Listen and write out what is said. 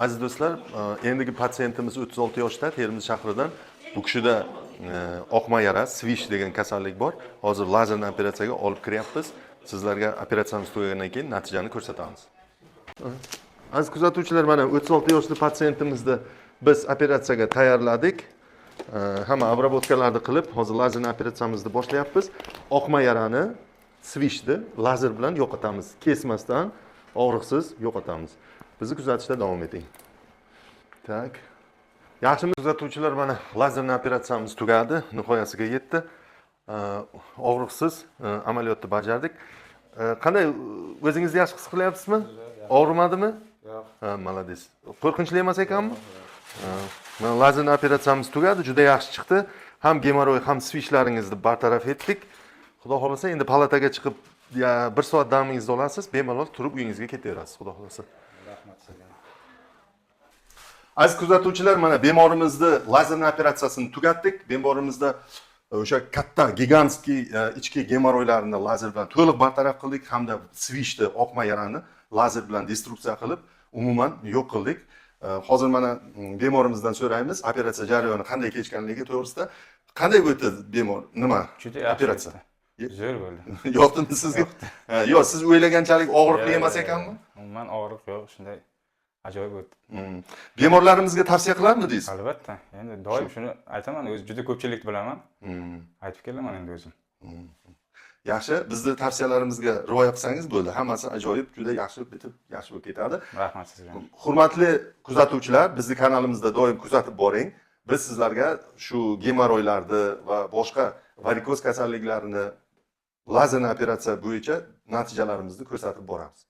Aziz do'stlar, endigi patsientimiz 36 yoshda, Termiz shahridan. Bu kishida oqma yara, svish degan kasallik bor. Hozir lazerli operatsiyaga olib kiryapmiz. Sizlarga operatsiyamiz tugagandan keyin natijani ko'rsatamiz. Aziz kuzatuvchilar, mana 36 yoshli patsientimizni biz operatsiyaga tayyorladik. Hamma obrabotkalarni qilib, hozir lazerli operatsiyamizni boshlayapmiz. Oqma yarani svishni lazer bilan yo'qotamiz. Kesmasdan, og'riqsiz yo'qotamiz. Bizni kuzatishda davom eting. Tak. Yaxshimi kuzatuvchilar, mana lazerli operatsiyamiz tugadi, nihoyasiga yetdi. Og'riqsiz amaliyotni bajardik. Qanday, o'zingizni yaxshi his qilyapsizmi? Og'rimadimi? Yo'q. Ha, malades. Qo'rqinchli emas ekanmi? Mana lazerli operatsiyamiz tugadi, juda yaxshi chiqdi. Ham gemoroy, ham svishlaringizni bartaraf etdik. Xudo xolasa endi palataga chiqib 1 soat damingizni olasiz, bemalol turib uyingizga ketaverasiz, xudo xolasa. Rahmat sizga. Aziz kuzatuvchilar, mana bemorimizni lazerli operatsiyasini tugatdik. Bemorimizda o'sha katta, gigantskiy ichki gemoroylarni lazer bilan to'liq bartaraf qildik hamda svishni, oqma yarani lazer bilan destruksiya qilib, umuman yo'q qildik. Hozir mana bemorimizdan so'raymiz, operatsiya jarayoni qanday kechganligi to'g'risida. Qanday o'tdi bemor? Nima? Juda yaxshi Operatsiya. Zo'r bo'ldi. Yoqdimi sizga? Yo'q, siz o'ylaganchalik og'riqli emas ekanmi? Umuman og'riq yo'q, shunday ajoyib o'tdi. Bemorlarimizga tavsiya qilarmidingiz? Albatta. Endi doim shuni aytaman, o'zi juda ko'pchilikni bilaman. Aytib kelaman endi o'zim. Yaxshi, bizni tavsiyalarimizga rioya qilsangiz bo'ldi. Hammasi ajoyib, juda yaxshi bitib, yaxshi bo'lib ketadi. Rahmat sizga. Hurmatli kuzatuvchilar, bizni kanalimizda doim kuzatib boring. Biz sizlarga shu gemoroylarni va boshqa varikoz kasalliklarini lazerli operatsiya bo'yicha natijalarimizni ko'rsatib boramiz.